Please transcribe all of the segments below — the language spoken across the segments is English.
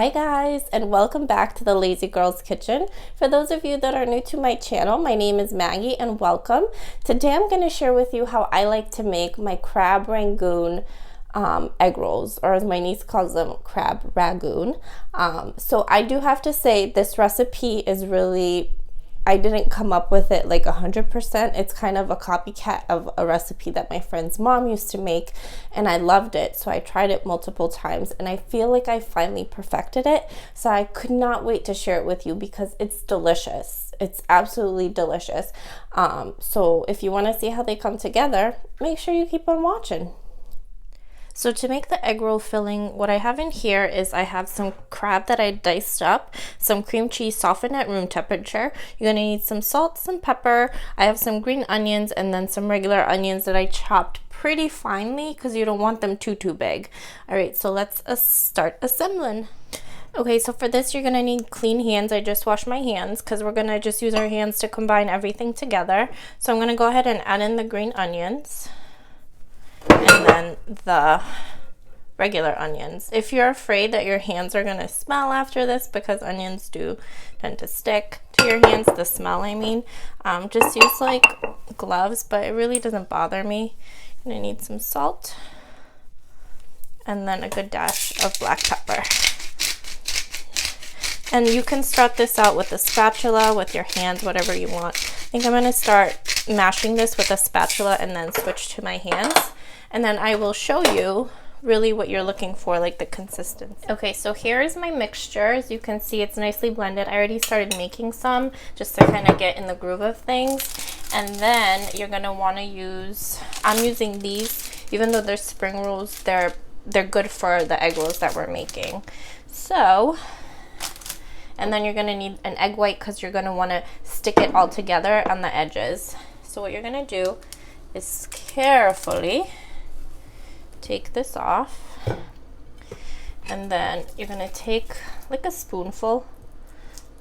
Hi guys, and welcome back to the Lazy Girls Kitchen. For those of you that are new to my channel, my name is Maggie and welcome. Today I'm going to share with you how I like to make my crab rangoon egg rolls, or as my niece calls them, crab rangoon. So I do have to say this recipe is really, I didn't come up with it like 100%. It's kind of a copycat of a recipe that my friend's mom used to make, and I loved it. So I tried it multiple times, and I feel like I finally perfected it. So I could not wait to share it with you because it's delicious. It's absolutely delicious. So if you want to see how they come together, make sure you keep on watching. So to make the egg roll filling, what I have in here is I have some crab that I diced up, some cream cheese softened at room temperature. You're going to need some salt, some pepper. I have some green onions and then some regular onions that I chopped pretty finely because you don't want them too big. All right, so let's start assembling. Okay, so for this you're going to need clean hands. I just washed my hands because we're going to just use our hands to combine everything together. So I'm going to go ahead and add in the green onions. And then the regular onions. If you're afraid that your hands are going to smell after this, because onions do tend to stick to your hands, the smell I mean, just use like gloves, but it really doesn't bother me. You're going to need some salt and then a good dash of black pepper. And you can start this out with a spatula, with your hands, whatever you want. I think I'm going to start mashing this with a spatula and then switch to my hands. And then I will show you really what you're looking for, like the consistency. Okay, so here is my mixture. As you can see, it's nicely blended. I already started making some just to kind of get in the groove of things. And then you're gonna want to use, I'm using these, even though they're spring rolls, they're good for the egg rolls that we're making. So, and then you're gonna need an egg white because you're gonna want to stick it all together on the edges. So what you're gonna do is carefully take this off, and then you're gonna take like a spoonful,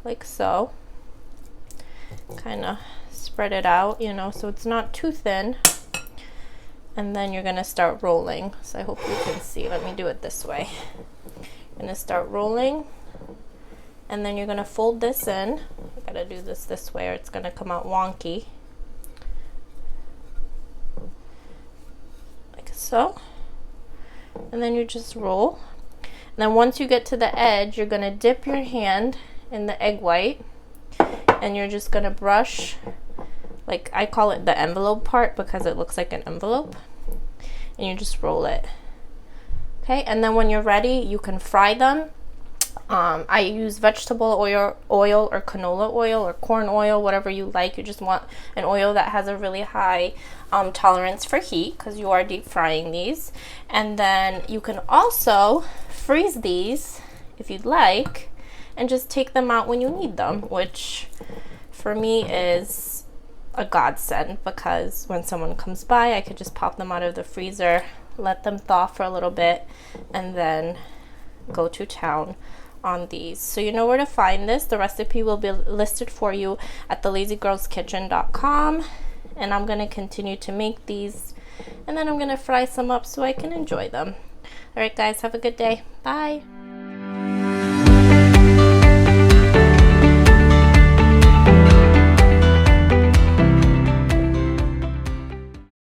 like so, kind of spread it out, you know, so it's not too thin, and then you're gonna start rolling. So I hope you can see. Let me do it this way. You're gonna start rolling, and then you're gonna fold this in. I gotta do this way or it's gonna come out wonky, like so. And then you just roll. And then once you get to the edge, you're going to dip your hand in the egg white, and you're just going to brush, like I call it the envelope part because it looks like an envelope, and you just roll it. Okay, and then when you're ready, you can fry them. I use vegetable oil or canola oil or corn oil, whatever you like. You just want an oil that has a really high tolerance for heat because you are deep frying these. And then you can also freeze these if you'd like and just take them out when you need them, which for me is a godsend because when someone comes by, I could just pop them out of the freezer, let them thaw for a little bit, and then go to town on these. So you know where to find this. The recipe will be listed for you at thelazygirlskitchen.com, and I'm going to continue to make these, and then I'm going to fry some up so I can enjoy them. All right guys, have a good day. Bye.